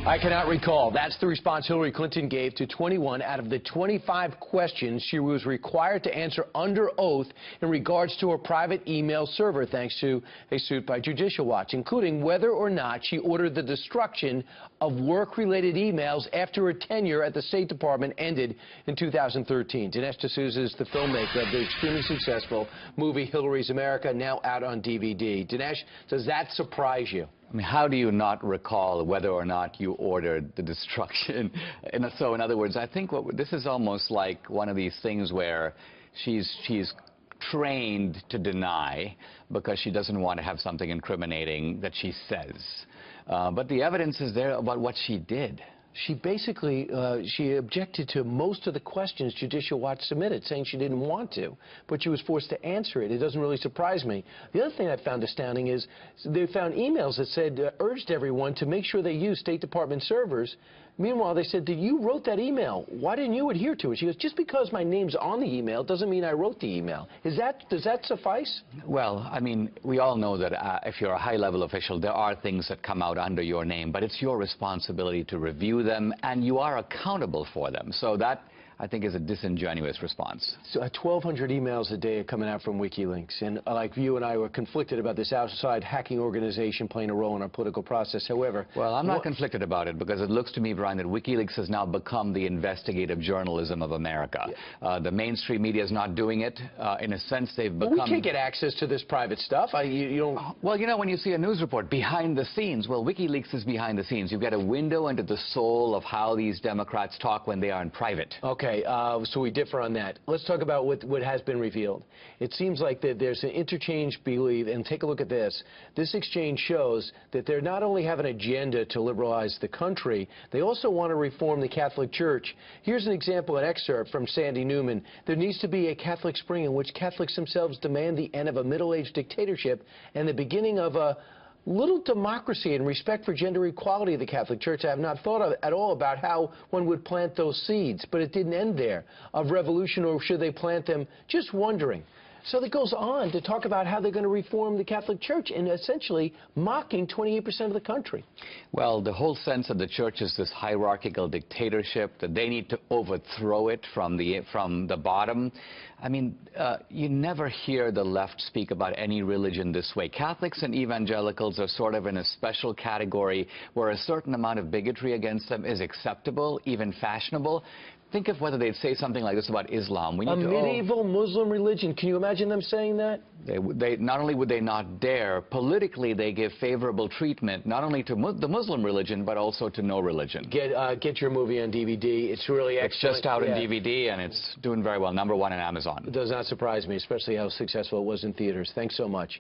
I cannot recall. That's the response Hillary Clinton gave to 21 out of the 25 questions she was required to answer under oath in regards to her private email server, thanks to a suit by Judicial Watch, including whether or not she ordered the destruction of work-related emails after her tenure at the State Department ended in 2013. Dinesh D'Souza is the filmmaker of the extremely successful movie Hillary's America, now out on DVD. Dinesh, does that surprise you? I mean, how do you not recall whether or not you ordered the destruction? So, in other words, I think this is almost like one of these things where she's trained to deny because she doesn't want to have something incriminating that she says. But the evidence is there about what she did. She basically, she objected to most of the questions Judicial Watch submitted, saying she didn't want to, but she was forced to answer it. It doesn't really surprise me. The other thing I found astounding is they found emails that said, urged everyone to make sure they use State Department servers. Meanwhile, they said, you wrote that email. Why didn't you adhere to it? She goes, just because my name's on the email doesn't mean I wrote the email. Does that suffice? Well, I mean, we all know that if you're a high-level official, there are things that come out under your name, but it's your responsibility to review them, and you are accountable for them. So that, I think, is a disingenuous response. So 1,200 emails a day are coming out from WikiLeaks, and like you and I were conflicted about this outside hacking organization playing a role in our political process. However, well, I'm not conflicted about it because it looks to me, Brian, that WikiLeaks has now become the investigative journalism of America. Yeah. The mainstream media is not doing it. In a sense, they've become... Well, we can't get access to this private stuff. You don't... Well, you know, when you see a news report behind the scenes, well, WikiLeaks is behind the scenes. You get a window into the soul of how these Democrats talk when they are in private. Okay. So we differ on that. Let's talk about what has been revealed. It seems like that there's an interchange belief, and take a look at this. This exchange shows that they not only have an agenda to liberalize the country, they also want to reform the Catholic Church. Here's an example, an excerpt from Sandy Newman. There needs to be a Catholic Spring in which Catholics themselves demand the end of a middle-aged dictatorship and the beginning of a little democracy and respect for gender equality of the Catholic Church. I have not thought at all about how one would plant those seeds, but it didn't end there. Of revolution, or should they plant them? Just wondering. So it goes on to talk about how they're going to reform the Catholic Church and essentially mocking 28% of the country. Well, the whole sense of the church is this hierarchical dictatorship, that they need to overthrow it from the bottom. I mean, you never hear the left speak about any religion this way. Catholics and evangelicals are sort of in a special category where a certain amount of bigotry against them is acceptable, even fashionable. Think of whether they'd say something like this about Islam. We need a medieval Muslim religion. Can you imagine them saying that? They not only would they not dare, politically they give favorable treatment not only to the Muslim religion but also to no religion. Get your movie on DVD. It's really excellent. It's just out on DVD and it's doing very well. #1 on Amazon. It does not surprise me, especially how successful it was in theaters. Thanks so much.